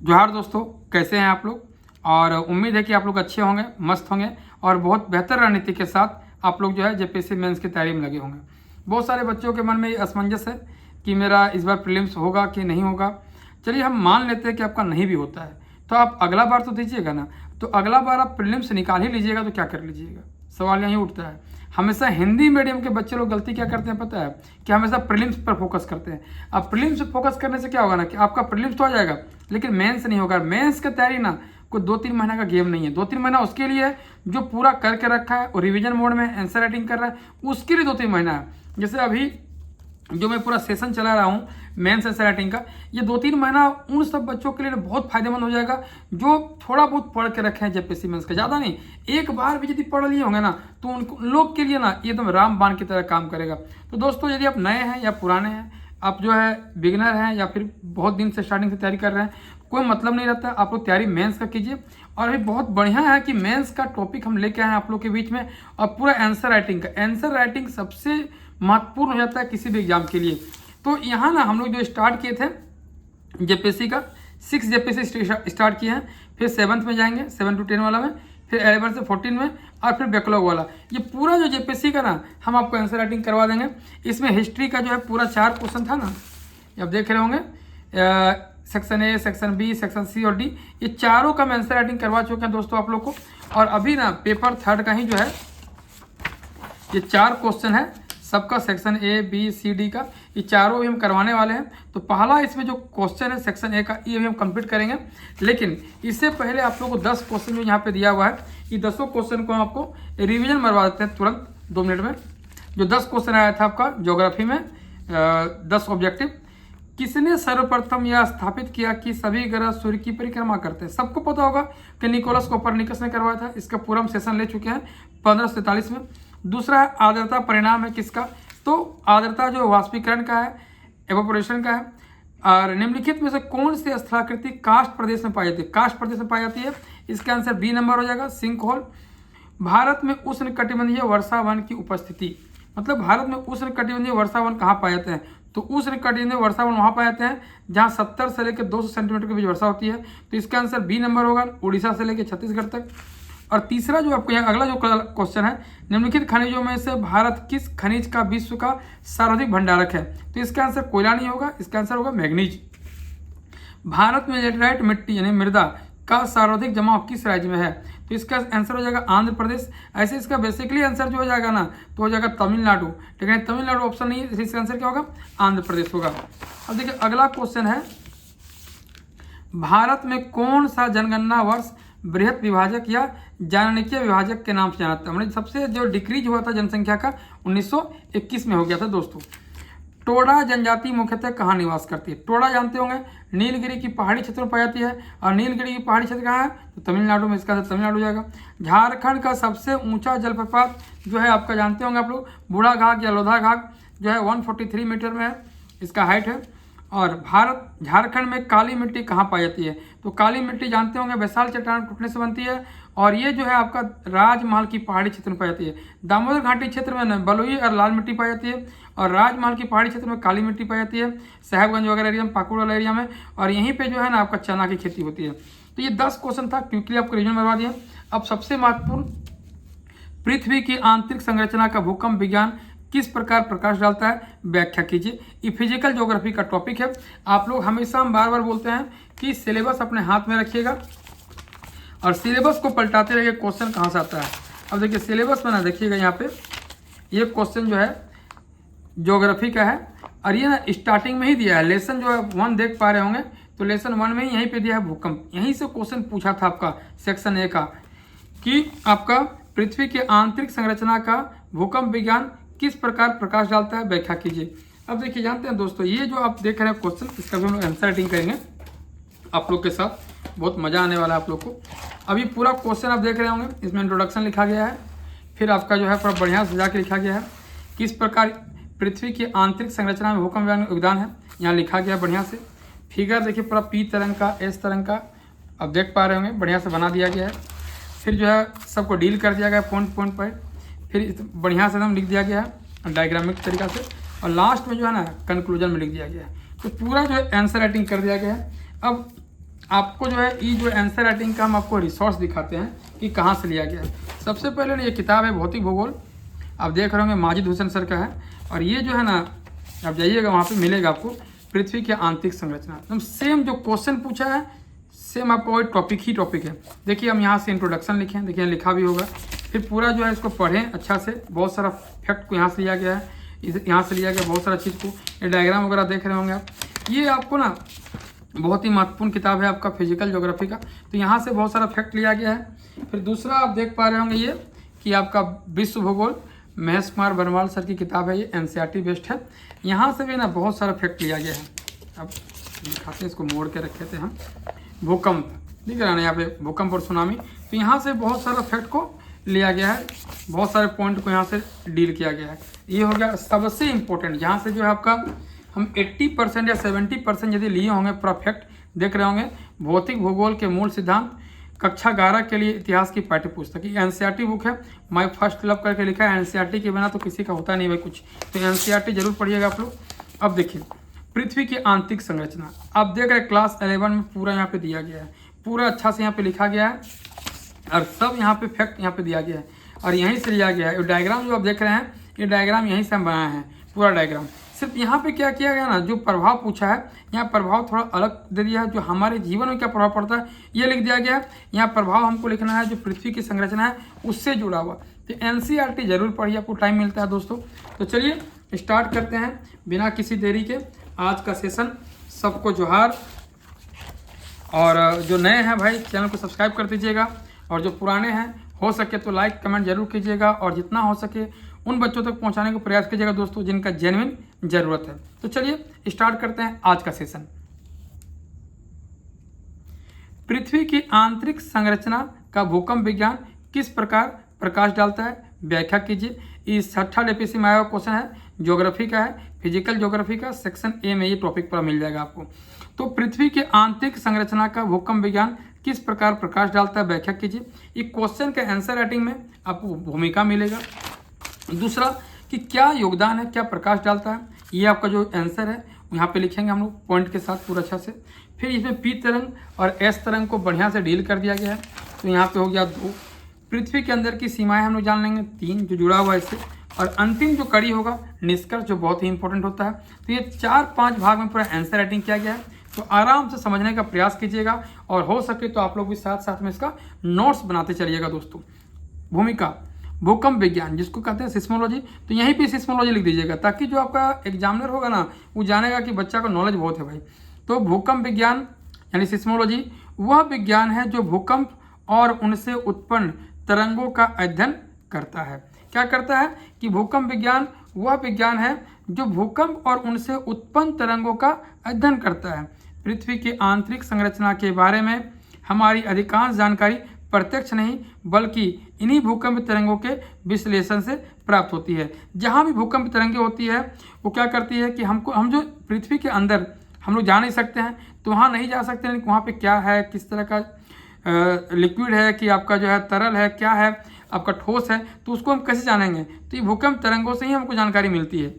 जोहार दोस्तों, कैसे हैं आप लोग। और उम्मीद है कि आप लोग अच्छे होंगे, मस्त होंगे और बहुत बेहतर रणनीति के साथ आप लोग जो है जेपीएससी मेंस की तैयारी में लगे होंगे। बहुत सारे बच्चों के मन में ये असमंजस है कि मेरा इस बार प्रीलिम्स होगा कि नहीं होगा। चलिए हम मान लेते हैं कि आपका नहीं भी होता है तो आप अगला बार तो दीजिएगा ना। तो अगला बार आप प्रीलिम्स निकाल ही लीजिएगा तो क्या कर लीजिएगा, सवाल यहीं उठता है। हमेशा हिंदी मीडियम के बच्चे लोग गलती क्या करते हैं पता है, कि हमेशा प्रीलिम्स पर फोकस करते हैं। अब प्रीलिम्स पर फोकस करने से क्या होगा ना कि आपका प्रीलिम्स तो आ जाएगा लेकिन मेंस नहीं होगा। मेंस की तैयारी ना कोई 2-3 महीना का गेम नहीं है। 2-3 महीना उसके लिए है जो पूरा करके रखा है और रिवीजन मोड में आंसर राइटिंग कर रहा है, उसके लिए 2-3 महीना है। जैसे अभी जो मैं पूरा सेशन चला रहा हूँ मेंस आंसर राइटिंग का, ये 2-3 महीना उन सब बच्चों के लिए बहुत फायदेमंद हो जाएगा जो थोड़ा बहुत पढ़ के रखे हैं जेपीएससी मेंस का। ज़्यादा नहीं, एक बार भी यदि पढ़ लिए होंगे ना तो उन लोग के लिए ना एकदम रामबाण की तरह काम करेगा। तो दोस्तों, यदि आप नए हैं या पुराने हैं, आप जो है बिगिनर हैं या फिर बहुत दिन से स्टार्टिंग से तैयारी कर रहे हैं, कोई मतलब नहीं रहता। आप लोग तैयारी मेंस का कीजिए। और अभी बहुत बढ़िया है कि मेंस का टॉपिक हम लेके आए हैं आप लोग के बीच में, और पूरा आंसर राइटिंग का। आंसर राइटिंग सबसे महत्वपूर्ण हो जाता है किसी भी एग्जाम के लिए। तो यहाँ ना हम लोग जो स्टार्ट किए थे जेपीएससी का 6 जेपीएससी स्टार्ट किए हैं, फिर 7th में जाएंगे 7 to 10 वाला में, फिर 11 से 14 में, और फिर बैकलॉग वाला। ये पूरा जो जेपीएससी का ना हम आपको आंसर राइटिंग करवा देंगे। इसमें हिस्ट्री का जो है पूरा 4 क्वेश्चन था ना, आप देख रहे होंगे, section A, section B, section C और डी, ये चारों का हम आंसर राइटिंग करवा चुके हैं दोस्तों आप लोग को। और अभी ना पेपर 3rd का ही जो है ये 4 क्वेश्चन है सबका, section A B C D का, ये चारों भी हम करवाने वाले हैं। तो पहला इसमें जो क्वेश्चन है सेक्शन ए का, ये भी हम कंप्लीट करेंगे। लेकिन इससे पहले आप लोगों को 10 क्वेश्चन जो यहाँ पे दिया हुआ है, ये 10 क्वेश्चन को हम आपको रिवीजन मरवा देते हैं तुरंत 2 मिनट में। जो 10 क्वेश्चन आया था आपका ज्योग्राफी में, 10 ऑब्जेक्टिव। किसने सर्वप्रथम यह स्थापित किया कि सभी ग्रह सूर्य की परिक्रमा करते हैं? सबको पता होगा कि निकोलस कोपरनिकस ने करवाया था। इसका पूरा हम सेशन ले चुके हैं 1547 में। दूसरा है आर्द्रता परिणाम है किसका? तो आर्द्रता जो वाष्पीकरण का है, एवोपोरेशन का है। और निम्नलिखित में से कौन सी स्थलाकृति कास्ट प्रदेश में पाई जाती है? कास्ट प्रदेश में पाई जाती है। इसका आंसर बी नंबर हो जाएगा, सिंक होल। भारत में उष्णकटिबंधीय वर्षा वन की उपस्थिति, मतलब भारत में उष्णकटिबंधीय वर्षा वन कहाँ पाए जाते हैं? तो उष्णकटिबंधीय वर्षा वन वहाँ पाए जाते हैं जहाँ 70 से लेकर 200 सेंटीमीटर के बीच वर्षा होती है। तो इसका आंसर बी नंबर होगा, उड़ीसा से लेकर छत्तीसगढ़ तक। और तीसरा जो आपको यहाँ अगला जो क्वेश्चन है, निम्नलिखित खनिजों में से भारत किस खनिज का विश्व का सर्वाधिक भंडारक है? तो इसका आंसर कोयला नहीं होगा, इसका आंसर होगा मैग्नीज। भारत में लेटेराइट मिट्टी यानी मृदा का सर्वाधिक जमाव किस राज्य में है? तो इसका आंसर हो जाएगा आंध्र प्रदेश। ऐसे इसका बेसिकली आंसर जो हो जाएगा ना तो हो जाएगा तमिलनाडु, लेकिन तमिलनाडु ऑप्शन नहीं है, इसका आंसर क्या होगा? आंध्र प्रदेश होगा। अब देखिए अगला क्वेश्चन है, भारत में कौन सा जनगणना वर्ष बृहत विभाजक या जनगणकीय विभाजक के नाम से जाना था? मतलब सबसे जो डिक्रीज हुआ था जनसंख्या का 1921 में हो गया था दोस्तों। टोडा जनजाति मुख्यतः कहाँ निवास करती है? टोडा जानते होंगे नीलगिरी की पहाड़ी क्षेत्र में पाई जाती है, और नीलगिरी की पहाड़ी क्षेत्र कहाँ है? तो तमिलनाडु में, इसका तमिलनाडु हो जाएगा। झारखंड का सबसे ऊंचा जलप्रपात जो है आपका जानते होंगे आप लोग, बूढ़ा घाघ या लोधा घाघ, जो है 143 मीटर में है, इसका हाइट है। और झारखंड में काली मिट्टी कहाँ पाई जाती है? तो काली मिट्टी जानते होंगे वैशाल चट्टान टूटने से बनती है, और ये जो है आपका राजमहल की पहाड़ी क्षेत्र में पाई जाती है। दामोदर घाटी क्षेत्र में बलुई और लाल मिट्टी पाई जाती है, और राजमहल की पहाड़ी क्षेत्र में काली मिट्टी पाई जाती है, साहेबगंज वगैरह एरिया में, पाकुड़ वाला एरिया में, और यहीं पे जो है ना आपका चना की खेती होती है। तो ये 10 क्वेश्चन था, क्विकली आपको रिविजन करवा दिया। अब सबसे महत्वपूर्ण, पृथ्वी की आंतरिक संरचना का भूकंप विज्ञान किस प्रकार प्रकाश डालता है? व्याख्या कीजिए। ये फिजिकल ज्योग्राफी का टॉपिक है। आप लोग हमेशा हम बार बार बोलते हैं कि सिलेबस अपने हाथ में रखिएगा और सिलेबस को पलटाते रहिए, क्वेश्चन कहाँ से आता है। अब देखिए सिलेबस में ना देखिएगा, यहाँ पे ये क्वेश्चन जो है ज्योग्राफी का है, और ये ना स्टार्टिंग में ही दिया है। लेसन जो है 1 देख पा रहे होंगे, तो लेसन 1 में ही यहीं पे दिया है भूकंप। यहीं से क्वेश्चन पूछा था आपका सेक्शन ए का, कि आपका पृथ्वी के आंतरिक संरचना का भूकंप विज्ञान किस प्रकार प्रकाश डालता है? व्याख्या कीजिए। अब देखिए जानते हैं दोस्तों, ये जो आप देख रहे हैं क्वेश्चन, इसका भी हम लोग आंसर राइटिंग करेंगे आप लोग के साथ, बहुत मजा आने वाला है आप लोग को। अभी पूरा क्वेश्चन आप देख रहे होंगे, इसमें इंट्रोडक्शन लिखा गया है, फिर आपका जो है पूरा बढ़िया सजा के लिखा गया है किस प्रकार पृथ्वी की आंतरिक संरचना में भूकंप योगदान है, यहाँ लिखा गया है बढ़िया से। फिगर देखिए पूरा पी तरंग का, एस तरंग का, आप देख पा रहे होंगे, बढ़िया से बना दिया गया है। फिर जो है सबको डील कर दिया गया पॉइंट पर, फिर बढ़िया से एकदम लिख दिया गया है डायग्रामिक तरीका से, और लास्ट में जो है ना कंक्लूजन में लिख दिया गया है। तो पूरा जो है आंसर राइटिंग कर दिया गया है। अब आपको जो है ये जो आंसर राइटिंग का हम आपको रिसोर्स दिखाते हैं कि कहाँ से लिया गया है। सबसे पहले ना ये किताब है भौतिक भूगोल, आप देख रहे होंगे माजिद हुसैन सर का है। और ये जो है ना आप जाइएगा वहाँ पे मिलेगा आपको पृथ्वी की आंतरिक संरचना, एकदम सेम जो क्वेश्चन पूछा है सेम आपको वही टॉपिक है। देखिए हम यहाँ से इंट्रोडक्शन लिखे हैं, देखिए लिखा भी होगा, फिर पूरा जो है इसको पढ़ें अच्छा से। बहुत सारा फैक्ट को यहाँ से लिया गया है, यहाँ से लिया गया बहुत सारा चीज़ को, ये डायग्राम वगैरह देख रहे होंगे आप। ये आपको ना बहुत ही महत्वपूर्ण किताब है आपका फिजिकल ज्योग्राफी का, तो यहाँ से बहुत सारा फैक्ट लिया गया है। फिर दूसरा आप देख पा रहे होंगे ये कि आपका विश्व भूगोल महेश कुमार बनवाल सर की किताब है, ये NCERT बेस्ड है। यहाँ से भी ना बहुत सारा फैक्ट लिया गया है। अब दिखाते हैं, इसको मोड़ के रखे थे हम। भूकंप दिख रहा है ना यहाँ पे, भूकंप और सुनामी, तो यहाँ से बहुत सारा फैक्ट को लिया गया है, बहुत सारे पॉइंट को यहाँ से डील किया गया है। ये हो गया सबसे इम्पोर्टेंट, यहाँ से जो है आपका हम 80% या 70% यदि लिए होंगे पूरा फैक्ट देख रहे होंगे। भौतिक भूगोल के मूल सिद्धांत, कक्षा 11 के लिए इतिहास की पाठ्य पुस्तक, ये NCERT बुक है, माई फर्स्ट लव करके लिखा है। NCERT के बिना तो किसी का होता नहीं भाई कुछ, तो NCERT जरूर पढ़िएगा आप लोग। अब देखिए पृथ्वी की आंतरिक संरचना, आप देख रहे हैं क्लास 11 में पूरा यहाँ पे दिया गया है, पूरा अच्छा से यहाँ पे लिखा गया है और सब यहाँ पे फैक्ट यहाँ पे दिया गया है और यहीं से लिया गया है। डायग्राम जो आप देख रहे हैं ये डायग्राम यहीं से हम बनाए हैं, पूरा डायग्राम। सिर्फ यहाँ पे क्या किया गया ना, जो प्रभाव पूछा है यहाँ प्रभाव थोड़ा अलग दे दिया है, जो हमारे जीवन में क्या प्रभाव पड़ता है ये लिख दिया गया है। यहाँ प्रभाव हमको लिखना है जो पृथ्वी की संरचना है उससे जुड़ा हुआ। तो NCERT जरूर पढ़िए, आपको टाइम मिलता है दोस्तों। तो चलिए स्टार्ट करते हैं बिना किसी देरी के आज का सेशन। सबको जोहार, और जो नए हैं भाई चैनल को सब्सक्राइब कर दीजिएगा, और जो पुराने हैं हो सके तो लाइक कमेंट जरूर कीजिएगा, और जितना हो सके उन बच्चों तक पहुंचाने का प्रयास कीजिएगा दोस्तों जिनका जेन्युइन जरूरत है। तो चलिए स्टार्ट करते हैं आज का सेशन। पृथ्वी की आंतरिक संरचना का भूकंप विज्ञान किस प्रकार प्रकाश डालता है, व्याख्या कीजिए। इस 6ठा DPSC में आया हुआ क्वेश्चन है, ज्योग्राफी का है, फिजिकल ज्योग्राफी का, सेक्शन A में ये टॉपिक पर मिल जाएगा आपको। तो पृथ्वी की आंतरिक संरचना का भूकंप विज्ञान किस प्रकार प्रकाश डालता है, व्याख्या कीजिए। ये क्वेश्चन के आंसर राइटिंग में आपको भूमिका मिलेगा। दूसरा कि क्या योगदान है, क्या प्रकाश डालता है, ये आपका जो आंसर है यहाँ पे लिखेंगे हम लोग पॉइंट के साथ पूरा अच्छा से। फिर इसमें P तरंग और S तरंग को बढ़िया से डील कर दिया गया है। तो यहाँ पे हो गया 2। पृथ्वी के अंदर की सीमाएं हम लोग जान लेंगे 3 जो जुड़ा हुआ है इससे, और अंतिम जो कड़ी होगा निष्कर्ष जो बहुत ही इंपॉर्टेंट होता है। तो ये 4-5 भाग में पूरा आंसर राइटिंग किया गया है, तो आराम से समझने का प्रयास कीजिएगा, और हो सके तो आप लोग भी साथ साथ में इसका नोट्स बनाते चलिएगा दोस्तों। भूमिका भूकंप विज्ञान जिसको कहते हैं सिस्मोलॉजी, तो यहीं पे सिस्मोलॉजी लिख दीजिएगा ताकि जो आपका एग्जामिनर होगा ना वो जानेगा कि बच्चा का नॉलेज बहुत है भाई। तो भूकंप विज्ञान यानी सिस्मोलॉजी वह विज्ञान है जो भूकंप और उनसे उत्पन्न तरंगों का अध्ययन करता है। क्या करता है कि भूकंप विज्ञान वह विज्ञान है जो भूकंप और उनसे उत्पन्न तरंगों का अध्ययन करता है। पृथ्वी की आंतरिक संरचना के बारे में हमारी अधिकांश जानकारी प्रत्यक्ष नहीं बल्कि इन्हीं भूकंप तरंगों के विश्लेषण से प्राप्त होती है। जहाँ भी भूकंप तरंगें होती है वो क्या करती है कि हम जो पृथ्वी के अंदर हम लोग जा नहीं सकते हैं, तो वहाँ नहीं जा सकते हैं, वहाँ पे क्या है, किस तरह का लिक्विड है कि आपका जो है तरल है, क्या है आपका ठोस है, तो उसको हम कैसे जानेंगे। तो ये भूकंप तरंगों से ही हमको जानकारी मिलती है।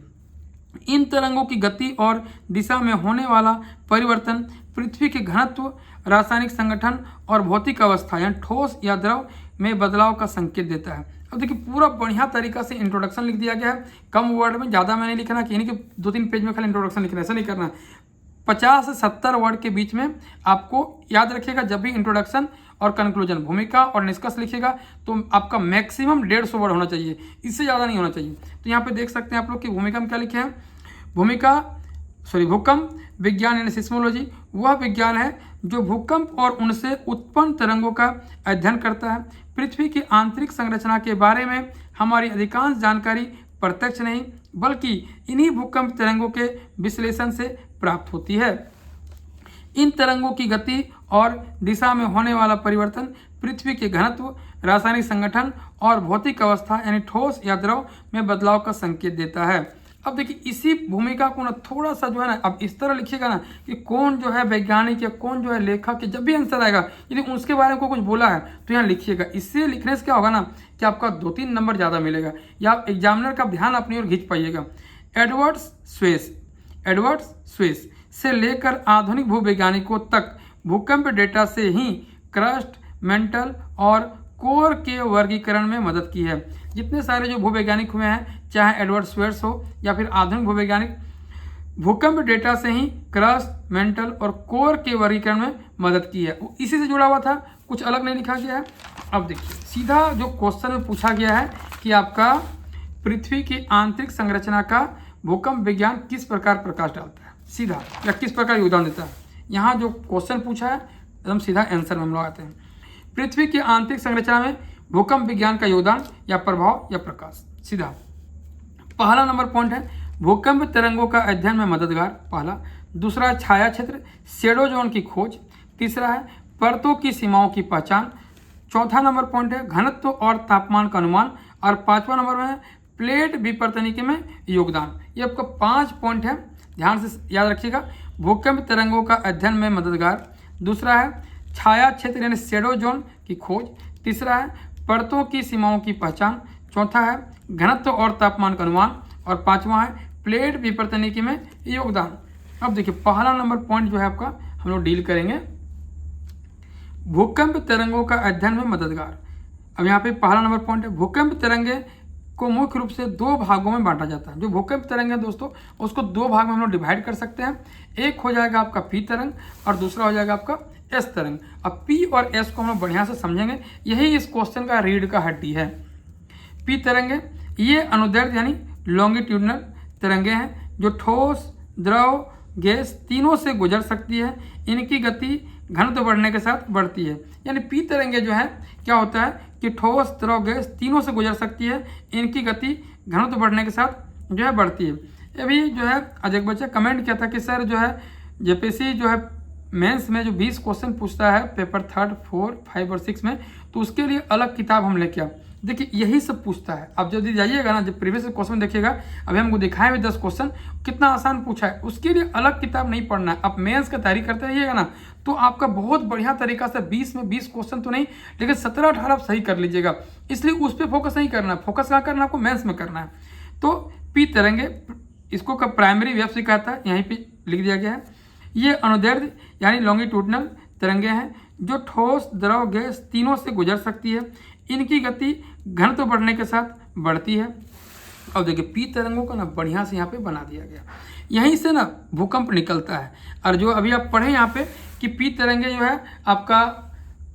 इन तरंगों की गति और दिशा में होने वाला परिवर्तन पृथ्वी के घनत्व, रासायनिक संगठन और भौतिक अवस्था यानी ठोस या द्रव में बदलाव का संकेत देता है। अब देखिए पूरा बढ़िया तरीका से इंट्रोडक्शन लिख दिया गया है, कम वर्ड में, ज़्यादा में नहीं लिखना कि इन्हीं के 2-3 पेज में खाली इंट्रोडक्शन लिखना, ऐसा नहीं करना। 50 से 70 वर्ड के बीच में आपको याद रखिएगा। जब भी इंट्रोडक्शन और कंक्लूजन, भूमिका और निष्कर्ष लिखिएगा तो आपका मैक्सिमम 150 वर्ड होना चाहिए, इससे ज़्यादा नहीं होना चाहिए। तो यहाँ पे देख सकते हैं आप लोग कि भूमिका में क्या लिखे हैं। भूकंप विज्ञान यानी सिस्मोलॉजी वह विज्ञान है जो भूकंप और उनसे उत्पन्न तरंगों का अध्ययन करता है। पृथ्वी की आंतरिक संरचना के बारे में हमारी अधिकांश जानकारी प्रत्यक्ष नहीं बल्कि इन्हीं भूकंप तरंगों के विश्लेषण से प्राप्त होती है। इन तरंगों की गति और दिशा में होने वाला परिवर्तन पृथ्वी के घनत्व, रासायनिक संगठन और भौतिक अवस्था यानी ठोस या द्रव में बदलाव का संकेत देता है। अब देखिए इसी भूमिका को ना थोड़ा सा जो है ना अब इस तरह लिखिएगा ना कि कौन जो है वैज्ञानिक या कौन जो है लेखक के जब भी आंसर आएगा यदि उसके बारे में कोई कुछ बोला है तो यहाँ लिखिएगा। इससे लिखने से क्या होगा ना कि आपका 2-3 नंबर ज़्यादा मिलेगा या आप एग्जामिनर का ध्यान अपनी ओर खींच पाइएगा। एडवर्ड स्वेस से लेकर आधुनिक भूवैज्ञानिकों तक भूकंप डेटा से ही क्रस्ट, मेंटल और कोर के वर्गीकरण में मदद की है। जितने सारे जो भूवैज्ञानिक हुए हैं, चाहे एडवर्ड स्वेर्स हो या फिर आधुनिक भूवैज्ञानिक, भूकंप डेटा से ही क्रस्ट, मेंटल और कोर के वर्गीकरण में मदद की है। इसी से जुड़ा हुआ था, कुछ अलग नहीं लिखा गया है। अब देखिए सीधा जो क्वेश्चन में पूछा गया है कि आपका पृथ्वी की आंतरिक संरचना का भूकंप विज्ञान किस प्रकार प्रकाश डालता है, सीधा, या किस प्रकार योगदान देता है। यहाँ जो क्वेश्चन पूछा है एकदम सीधा आंसर में हम लोग आते हैं। पृथ्वी की आंतरिक संरचना में भूकंप विज्ञान का योगदान या प्रभाव या प्रकाश, सीधा। पहला नंबर पॉइंट है भूकंप तरंगों का अध्ययन में मददगार, पहला। दूसरा है छाया क्षेत्र, शेडो जोन की खोज। तीसरा है परतों की सीमाओं की पहचान। चौथा नंबर पॉइंट है घनत्व और तापमान का अनुमान। और पांचवा नंबर में है प्लेट विपर्तनिकी में योगदान। ये आपका 5 पॉइंट है, ध्यान से याद रखिएगा। भूकंप तरंगों का अध्ययन में मददगार, दूसरा है छाया क्षेत्र यानी शेडो जोन की खोज, तीसरा है परतों की सीमाओं की पहचान, चौथा है घनत्व और तापमान का अनुमान, और पांचवा है प्लेट विपर्तनिकी में योगदान। अब देखिए पहला नंबर पॉइंट जो है आपका हम लोग डील करेंगे भूकंप तरंगों का अध्ययन में मददगार। अब यहाँ पे पहला नंबर पॉइंट है भूकंप तरंगे को मुख्य रूप से 2 भागों में बांटा जाता है। जो भूकंप तरंग है दोस्तों, उसको 2 भाग में हम लोग डिवाइड कर सकते हैं। एक हो जाएगा आपका पी तरंग और दूसरा हो जाएगा आपका एस तरंग। अब पी और एस को हम लोग बढ़िया से समझेंगे, यही इस क्वेश्चन का रीढ़ का हड्डी है। पी तरंगे ये अनुदैर्ध्य यानी लॉन्गिट्यूडनल तरंगे हैं जो ठोस, द्रव, गैस तीनों से गुजर सकती है। इनकी गति घनत्व बढ़ने के साथ बढ़ती है। यानी पी तरंगे जो है क्या होता है कि ठोस, द्रव, गैस तीनों से गुजर सकती है। इनकी गति घनत्व बढ़ने के साथ जो है बढ़ती है। अभी जो है आज एक बच्चा कमेंट किया था कि सर जो है जेपीएससी जो है मेंस में जो 20 क्वेश्चन पूछता है पेपर 3, 4, 5 और 6 में, तो उसके लिए अलग किताब हम लेके आए। देखिए यही सब पूछता है। अब जब जाइएगा ना, जब प्रीवियस क्वेश्चन देखिएगा, अभी हमको दिखाए हुए 10 क्वेश्चन कितना आसान पूछा है, उसके लिए अलग किताब नहीं पढ़ना है। आप मेंस का तैयारी करते रहिएगा ना, तो आपका बहुत बढ़िया तरीका से 20 में 20 क्वेश्चन तो नहीं, लेकिन 17-18 आप सही कर लीजिएगा। इसलिए उस पर फोकस नहीं करना है, फोकस कहाँ करना है आपको, मेंस में करना है। तो पी तरंगे, इसको का प्राइमरी वेव से कहता है, यहीं पर लिख दिया गया है। ये अनुदैर्ध्य यानी लॉन्गिट्यूडनल तरंगे हैं जो ठोस, द्रव, गैस तीनों से गुजर सकती है। इनकी गति घनत्व बढ़ने के साथ बढ़ती है। अब देखिए पी तरंगों का ना बढ़िया से यहाँ पे बना दिया गया, यहीं से ना भूकंप निकलता है। और जो अभी आप पढ़े यहाँ पे कि पी तरंगे जो है आपका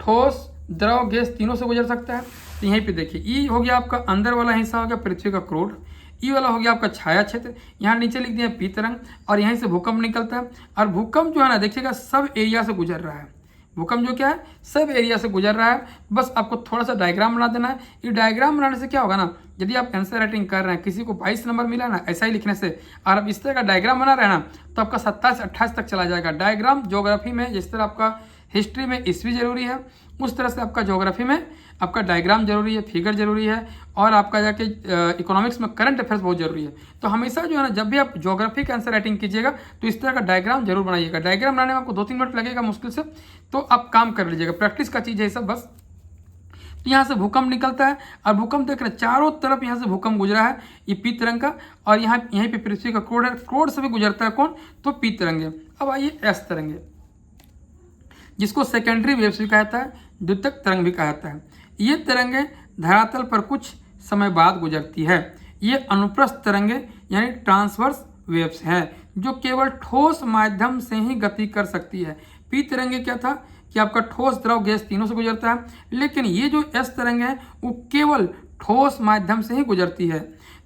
ठोस, द्रव, गैस तीनों से गुजर सकता है। तो यहीं पे देखिए ई हो गया आपका अंदर वाला हिस्सा, हो गया पृथ्वी का क्रोड। ई वाला हो गया आपका छाया क्षेत्र, यहाँ नीचे लिख दिया पी तरंग, और यहीं से भूकंप निकलता है। और भूकंप जो है ना देखिएगा सब एरिया से गुजर रहा है। भूकंप जो क्या है सब एरिया से गुजर रहा है। बस आपको थोड़ा सा डायग्राम बना देना है। ये डायग्राम बनाने से क्या होगा ना, यदि आप आंसर राइटिंग कर रहे हैं, किसी को 22 नंबर मिला ना ऐसा ही लिखने से, और आप इस तरह का डायग्राम बना रहे हैं ना, तो आपका 27-28 तक चला जाएगा डायग्राम। ज्योग्राफी में जिस तरह आपका हिस्ट्री में ईस्वी जरूरी है, उस तरह से आपका ज्योग्राफी में आपका डायग्राम जरूरी है, फिगर जरूरी है, और आपका जाके इकोनॉमिक्स में करंट अफेयर्स बहुत जरूरी है। तो हमेशा जो है ना जब भी आप ज्योग्राफी का आंसर राइटिंग कीजिएगा तो इस तरह का डायग्राम जरूर बनाइएगा। डायग्राम बनाने में आपको 2-3 मिनट लगेगा मुश्किल से, तो आप काम कर लीजिएगा, प्रैक्टिस का चीज़ है सब बस। तो यहाँ से भूकंप निकलता है, और भूकंप देख रहे हैं चारों तरफ यहाँ से भूकंप गुजरा है, ये पी तरंग का। और यहीं पे पृथ्वी का क्रोड है, क्रोड से भी गुजरता है कौन, तो पी तरंगे। अब आइए एस तरंगे, जिसको सेकेंडरी वेव्स भी कहता है, द्वितीयक तरंग भी कहता है। ये तरंगे धरातल पर कुछ समय बाद गुजरती है। ये अनुप्रस्थ तरंगे यानी ट्रांसवर्स वेव्स हैं जो केवल ठोस माध्यम से ही गति कर सकती है। पी तरंगे क्या था कि आपका ठोस, द्रव, गैस तीनों से गुजरता है, लेकिन ये जो एस तरंग है वो केवल ठोस माध्यम से ही गुजरती है।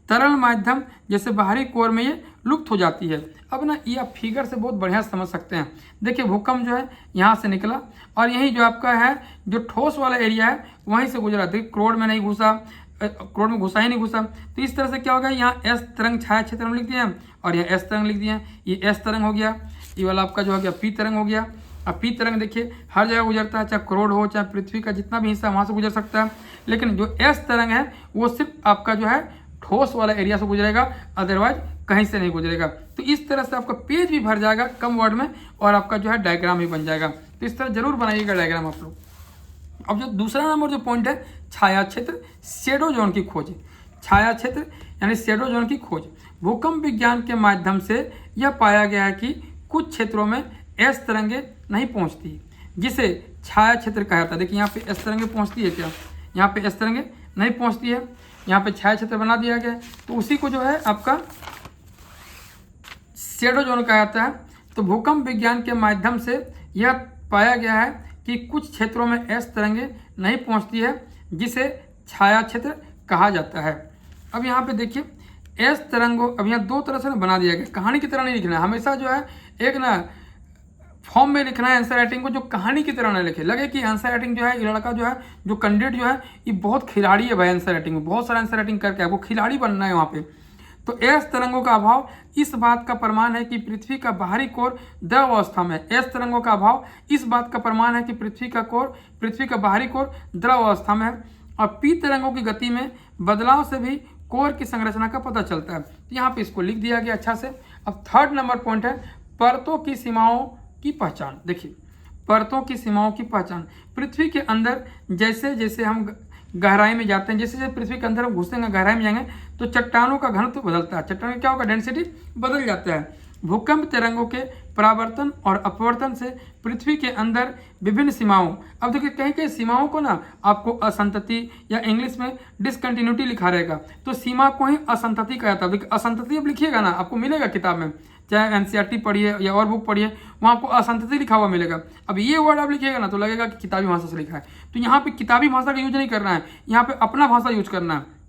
तरल माध्यम जैसे बाहरी कोर में ये लुप्त हो जाती है। अब ना ये आप फिगर से बहुत बढ़िया समझ सकते हैं। देखिए भूकंप जो है यहाँ से निकला, और यही जो आपका है जो ठोस वाला एरिया है वहीं से गुजरा। देखिए क्रोड में नहीं घुसा, क्रोड में घुसा ही नहीं घुसा। तो इस तरह से क्या हो गया, यहाँ एस तरंग छाया क्षेत्र में लिख दिए हैं, और यहाँ एस तरंग लिख दिए हैं। ये एस तरंग हो गया, ये वाला आपका जो हो गया पी तरंग हो गया। अब पी तरंग देखिए हर जगह गुजरता है, चाहे क्रोड हो चाहे पृथ्वी का जितना भी हिस्सा वहाँ से गुजर सकता है। लेकिन जो एस तरंग है वो सिर्फ आपका जो है ठोस वाला एरिया से गुजरेगा, अदरवाइज कहीं से नहीं गुजरेगा। तो इस तरह से आपका पेज भी भर जाएगा कम वर्ड में, और आपका जो है डायग्राम भी बन जाएगा। तो इस तरह जरूर बनाइएगा डायग्राम आप लोग। अब जो दूसरा नंबर जो पॉइंट है छाया क्षेत्र, शेडो जोन की खोज। छाया क्षेत्र यानी शेडो जोन की खोज। भूकंप विज्ञान के माध्यम से यह पाया गया है कि कुछ क्षेत्रों में एस तरंगे नहीं पहुंचती, जिसे छाया क्षेत्र कहा जाता है। देखिए यहाँ पे एस तरंगे पहुँचती है क्या, यहाँ पे एस तरंगे नहीं पहुँचती है, यहाँ पे छाया क्षेत्र बना दिया गया है, तो उसी को जो है आपका शेडो जोन कहा जाता है। तो भूकंप विज्ञान के माध्यम से यह पाया गया है कि कुछ क्षेत्रों में एस तरंगे नहीं पहुंचती है, जिसे छाया क्षेत्र कहा जाता है। अब यहाँ पे देखिए एस तरंगों, अब यहाँ दो तरह से ना बना दिया गया, कहानी की तरह नहीं लिखना है, हमेशा जो है एक ना फॉर्म में लिखना है आंसर राइटिंग को, जो कहानी की तरह ना लिखे, लगे कि आंसर राइटिंग जो है ये लड़का जो है जो कैंडिडेट जो है ये बहुत खिलाड़ी है भाई, आंसर राइटिंग में बहुत सारा आंसर राइटिंग करके आपको खिलाड़ी बनना है वहाँ पे। तो एस तरंगों का अभाव इस बात का प्रमाण है कि पृथ्वी का बाहरी कोर द्रव अवस्था में, एस तरंगों का अभाव इस बात का प्रमाण है कि पृथ्वी का बाहरी कोर द्रव अवस्था में है। और पी तरंगों की गति में बदलाव से भी कोर की संरचना का पता चलता है। तो यहाँ पे इसको लिख दिया गया अच्छा से। अब थर्ड नंबर पॉइंट है परतों की सीमाओं की पहचान। देखिए परतों की सीमाओं की पहचान, पृथ्वी के अंदर जैसे जैसे हम गहराई में जाते हैं, जैसे जैसे पृथ्वी के अंदर हम घुसेंगे, गहराई में जाएंगे, तो चट्टानों का घनत्व बदलता है, चट्टानों का क्या होगा, डेंसिटी बदल जाता है। भूकंप तरंगों के परावर्तन और अपवर्तन से पृथ्वी के अंदर विभिन्न सीमाओं, अब देखिए कहीं कहीं सीमाओं को ना आपको असंतति या इंग्लिश में डिसकंटिन्यूटी लिखा रहेगा, तो सीमा को ही असंतति कहा जाता है। देखिए असंतति अब लिखिएगा ना, आपको मिलेगा किताब में, चाहे एनसीईआरटी पढ़िए या और बुक पढ़िए, वहाँ आपको असंतति लिखा हुआ मिलेगा। अब ये वर्ड आप लिखिएगा ना तो लगेगा कि किताबी भाषा से लिखा है, तो यहाँ पे किताबी भाषा का यूज नहीं करना है, यहाँ पे अपना भाषा यूज करना है।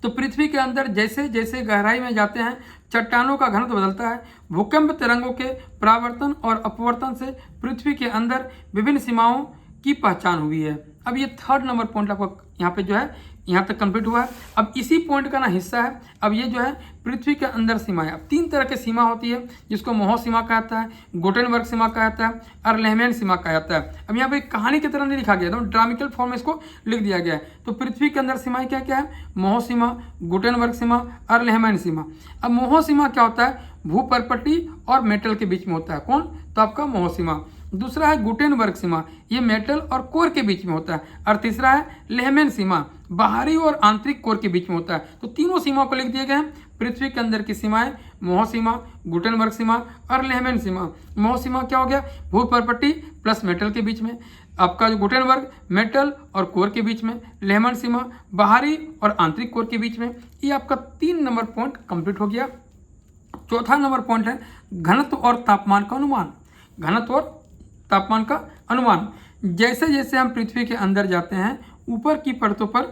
तो पृथ्वी के अंदर जैसे जैसे गहराई में जाते हैं चट्टानों का घनत्व बदलता है। भूकंप तरंगों के परावर्तन और अपवर्तन से पृथ्वी के अंदर विभिन्न सीमाओं की पहचान हुई है। अब ये थर्ड नंबर पॉइंट आपको यहाँ पे जो है यहाँ तक कंप्लीट हुआ है। अब इसी पॉइंट का ना हिस्सा है, अब ये जो है पृथ्वी के अंदर सीमा है। अब तीन तरह की सीमा होती है, जिसको मोह सीमा कहा जाता है, गुटेनबर्ग सीमा कहा जाता है और लेहमैन सीमा कहा जाता है। अब यहाँ पे कहानी की तरह नहीं लिखा गया, तो ड्रामिकल फॉर्म में इसको लिख दिया गया है। तो पृथ्वी के अंदर सीमाएं क्या क्या है, मोह सीमा, गुटेनबर्ग सीमा और लेहमैन सीमा। अब मोह सीमा क्या होता है, भूपर्पटी और मेटल के बीच में होता है, कौन, तो आपका मोह सीमा। दूसरा है गुटेनबर्ग सीमा, ये मेटल और कोर के बीच में होता है। और तीसरा है लेहमैन सीमा, बाहरी और आंतरिक कोर के बीच में होता है। तो तीनों सीमाओं को लिख दिए गए हैं। पृथ्वी के अंदर की सीमाएं मोह सीमा, गुटेनबर्ग सीमा और लेहमैन सीमा। मोह सीमा क्या हो गया, भूपर्पटी प्लस मेटल के बीच में, आपका जो गुटेनबर्ग मेटल और कोर के बीच में, लेहमैन सीमा बाहरी और आंतरिक कोर के बीच में। ये आपका 3 नंबर पॉइंट कंप्लीट हो गया। चौथा नंबर पॉइंट है घनत्व और तापमान का अनुमान। घनत्व और तापमान का अनुमान, जैसे जैसे हम पृथ्वी के अंदर जाते हैं ऊपर की परतों पर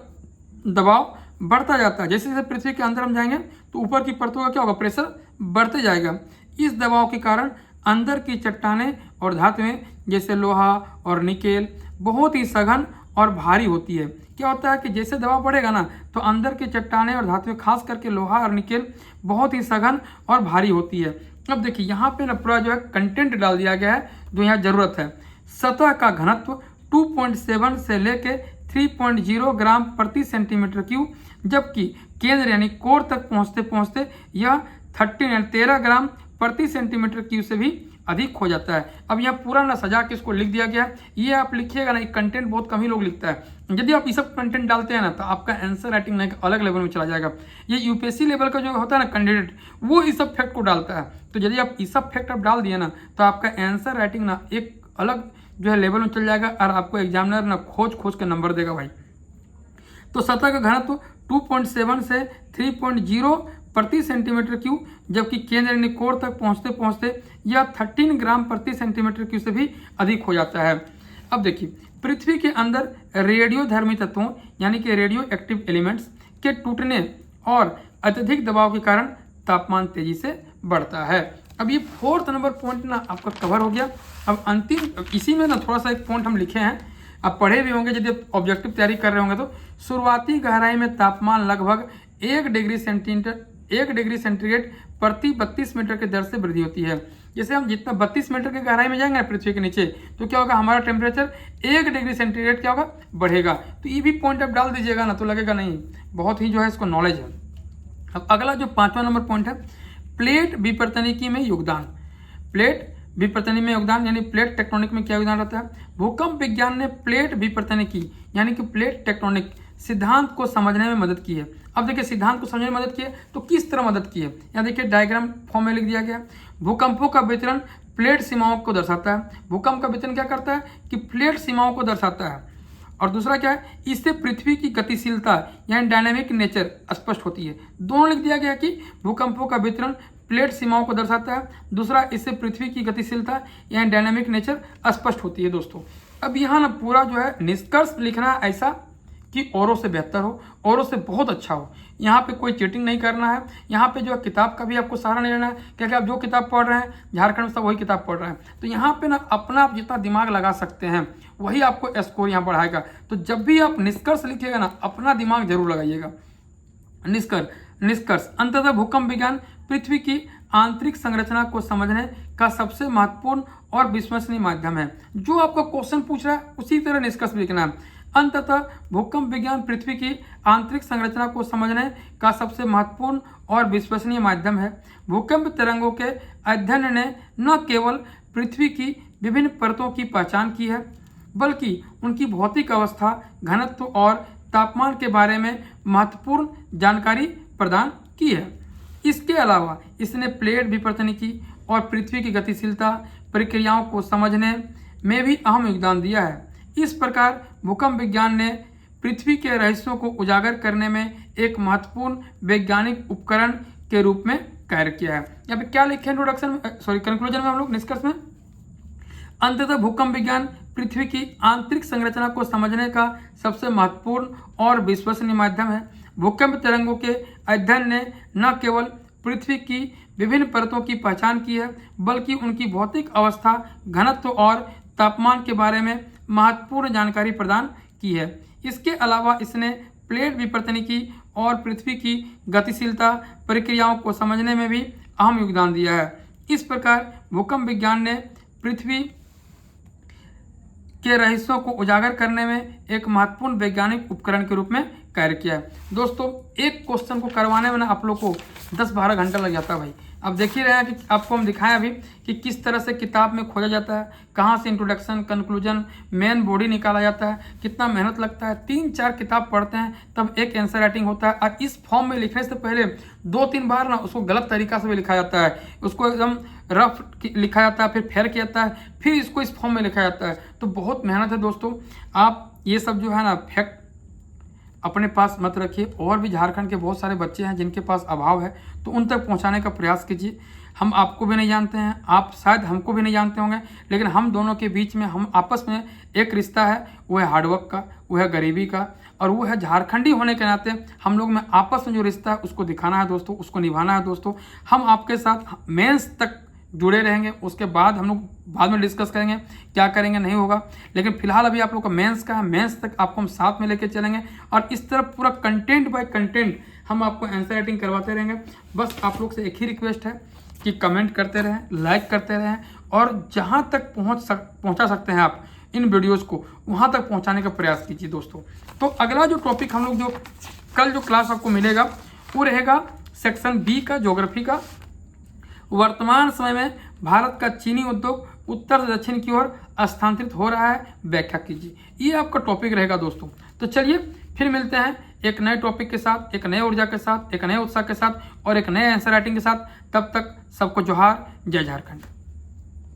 दबाव बढ़ता जाता है। जैसे जैसे पृथ्वी के अंदर हम जाएंगे तो ऊपर की परतों का क्या होगा, प्रेशर बढ़ते जाएगा। इस दबाव के कारण अंदर की चट्टानें और धातुएं जैसे लोहा और निकेल बहुत ही सघन और भारी होती है। क्या होता है कि जैसे दबाव बढ़ेगा ना तो अंदर की चट्टानें और धातुएं खास करके लोहा और निकेल बहुत ही सघन और भारी होती है। अब देखिए यहाँ पे ना पूरा जो है कंटेंट डाल दिया गया है जो यहाँ जरूरत है। सतह का घनत्व 2.7 से लेके 3.0 ग्राम प्रति सेंटीमीटर क्यूब, जबकि केंद्र यानी कोर तक पहुँचते पहुँचते यह 13 ग्राम प्रति सेंटीमीटर क्यूब से भी अधिक हो जाता है। अब यहाँ पूरा ना सजा के इसको लिख दिया गया है। ये आप लिखिएगा ना, कंटेंट बहुत कम ही लोग लिखता है। यदि आप ये सब कंटेंट डालते हैं ना तो आपका आंसर राइटिंग ना एक अलग लेवल में चला जाएगा। ये यूपीएससी लेवल का जो होता है ना कैंडिडेट, वो इस सब फैक्ट को डालता है। तो यदि आप इस सब फैक्ट आप डाल दिए ना तो आपका आंसर राइटिंग ना एक अलग जो है लेवल में चल जाएगा और आपको एग्जामिनर ना खोज के नंबर देगा भाई। तो सतह का घनत्व 2.7 से 3.0 प्रति सेंटीमीटर क्यूब, जबकि केंद्र यानी कोर तक पहुंचते पहुंचते यह 13 ग्राम प्रति सेंटीमीटर क्यूब से भी अधिक हो जाता है। अब देखिए पृथ्वी के अंदर रेडियोधर्मी तत्वों यानी कि रेडियो एक्टिव एलिमेंट्स के टूटने और अत्यधिक दबाव के कारण तापमान तेजी से बढ़ता है। अब ये 4th नंबर पॉइंट ना आपका कवर हो गया। अब अंतिम इसी में ना थोड़ा सा एक पॉइंट हम लिखे हैं, आप पढ़े भी होंगे यदि आप ऑब्जेक्टिव तैयारी कर रहे होंगे तो। शुरुआती गहराई में तापमान लगभग 1 डिग्री सेंटीग्रेड प्रति 32 मीटर की दर से वृद्धि होती है। जैसे हम जितना 32 मीटर की गहराई में जाएंगे पृथ्वी के नीचे तो क्या होगा, हमारा टेम्परेचर 1 डिग्री सेंटीग्रेड क्या होगा, बढ़ेगा। तो ये भी पॉइंट आप डाल दीजिएगा ना तो लगेगा नहीं, बहुत ही जो है इसको नॉलेज है। अब अगला जो 5वां नंबर पॉइंट है प्लेट विपर्तनिकी में योगदान। प्लेट विपर्तनिकी में योगदान यानी प्लेट टेक्टोनिक में क्या योगदान रहता है। भूकंप विज्ञान ने प्लेट विपर्तनिकी यानी कि प्लेट टेक्टोनिक सिद्धांत को समझने में मदद की है। अब देखिए सिद्धांत को समझने में मदद की है तो किस तरह मदद की है, यहाँ देखिए डायग्राम फॉर्म में लिख दिया गया। भूकंपों का वितरण प्लेट सीमाओं को दर्शाता है। भूकंप का वितरण क्या करता है कि प्लेट सीमाओं को दर्शाता है। और दूसरा क्या है, इससे पृथ्वी की गतिशीलता यानी डायनामिक नेचर स्पष्ट होती है। दोनों लिख दिया गया कि भूकंपों का वितरण प्लेट सीमाओं को दर्शाता है, दूसरा इससे पृथ्वी की गतिशीलता यानी डायनामिक नेचर स्पष्ट होती है। दोस्तों अब यहाँ ना पूरा जो है निष्कर्ष लिखना है ऐसा कि औरों से बेहतर हो, औरों से बहुत अच्छा हो। यहाँ पे कोई चीटिंग नहीं करना है। यहाँ पे जो है किताब का भी आपको सहारा नहीं लेना है, क्योंकि आप जो किताब पढ़ रहे हैं झारखंड में सब वही किताब पढ़ रहे हैं। तो यहाँ पे ना अपना आप जितना दिमाग लगा सकते हैं वही आपको स्कोर यहाँ बढ़ाएगा। तो जब भी आप निष्कर्ष लिखिएगा ना अपना दिमाग जरूर लगाइएगा। निष्कर्ष अंततः भूकंप विज्ञान पृथ्वी की आंतरिक संरचना को समझने का सबसे महत्वपूर्ण और विश्वसनीय माध्यम है। जो आपका क्वेश्चन पूछ रहा है उसी तरह निष्कर्ष लिखना है। अंततः भूकंप विज्ञान पृथ्वी की आंतरिक संरचना को समझने का सबसे महत्वपूर्ण और विश्वसनीय माध्यम है। भूकंप तरंगों के अध्ययन ने न केवल पृथ्वी की विभिन्न परतों की पहचान की है, बल्कि उनकी भौतिक अवस्था, घनत्व और तापमान के बारे में महत्वपूर्ण जानकारी प्रदान की है। इसके अलावा इसने प्लेट विवर्तनिकी और पृथ्वी की गतिशीलता प्रक्रियाओं को समझने में भी अहम योगदान दिया है। इस प्रकार भूकंप विज्ञान ने पृथ्वी के रहस्यों को उजागर करने में एक महत्वपूर्ण वैज्ञानिक उपकरण के रूप में कार्य किया है। यहाँ पे क्या लिखे कंक्लूजन में हम लोग निष्कर्ष में, अंततः भूकंप विज्ञान पृथ्वी की आंतरिक संरचना को समझने का सबसे महत्वपूर्ण और विश्वसनीय माध्यम है। भूकंप तरंगों के अध्ययन ने न केवल पृथ्वी की विभिन्न परतों की पहचान की है, बल्कि उनकी भौतिक अवस्था, घनत्व और तापमान के बारे में महत्वपूर्ण जानकारी प्रदान की है। इसके अलावा इसने प्लेट विवर्तनिकी और पृथ्वी की गतिशीलता प्रक्रियाओं को समझने में भी अहम योगदान दिया है। इस प्रकार भूकंप विज्ञान ने पृथ्वी के रहस्यों को उजागर करने में एक महत्वपूर्ण वैज्ञानिक उपकरण के रूप में कार्य किया है। दोस्तों एक क्वेश्चन को करवाने में ना आप लोग को 10-12 घंटा लग जाता है भाई। अब देख ही रहे हैं कि आपको हम दिखाएं अभी कि किस तरह से किताब में खोजा जाता है, कहाँ से इंट्रोडक्शन, कंक्लूजन, मेन बॉडी निकाला जाता है, कितना मेहनत लगता है। 3-4 किताब पढ़ते हैं तब एक आंसर राइटिंग होता है। और इस फॉर्म में लिखने से पहले 2-3 बार ना उसको गलत तरीका से भी लिखा जाता है, उसको एकदम रफ लिखा जाता है, फिर फेर किया जाता है, फिर इसको इस फॉर्म में लिखा जाता है। तो बहुत मेहनत है दोस्तों। आप ये सब जो है ना फैक्ट अपने पास मत रखिए। और भी झारखंड के बहुत सारे बच्चे हैं जिनके पास अभाव है, तो उन तक पहुंचाने का प्रयास कीजिए। हम आपको भी नहीं जानते हैं, आप शायद हमको भी नहीं जानते होंगे, लेकिन हम दोनों के बीच में हम आपस में एक रिश्ता है, वो है हार्डवर्क का, वो है गरीबी का, और वो है झारखंडी होने के नाते हम लोग में आपस में जो रिश्ता है उसको दिखाना है दोस्तों, उसको निभाना है दोस्तों। हम आपके साथ मेंस तक जुड़े रहेंगे, उसके बाद हम लोग बाद में डिस्कस करेंगे क्या करेंगे नहीं होगा। लेकिन फिलहाल अभी आप लोग का मेंस का है, मेंस तक आपको हम साथ में लेके चलेंगे और इस तरह पूरा कंटेंट बाय कंटेंट हम आपको आंसर राइटिंग करवाते रहेंगे। बस आप लोग से एक ही रिक्वेस्ट है कि कमेंट करते रहें, लाइक करते रहें, और जहाँ तक पहुँचा सकते हैं आप इन वीडियोज़ को वहाँ तक पहुँचाने का प्रयास कीजिए दोस्तों। तो अगला जो टॉपिक हम लोग जो कल जो क्लास आपको मिलेगा वो रहेगा सेक्शन बी का, ज्योग्राफी का। वर्तमान समय में भारत का चीनी उद्योग उत्तर से दक्षिण की ओर स्थानांतरित हो रहा है, व्याख्या कीजिए। ये आपका टॉपिक रहेगा दोस्तों। तो चलिए फिर मिलते हैं एक नए टॉपिक के साथ, एक नए ऊर्जा के साथ, एक नए उत्साह के साथ और एक नए आंसर राइटिंग के साथ। तब तक सबको जोहार, जय झारखंड।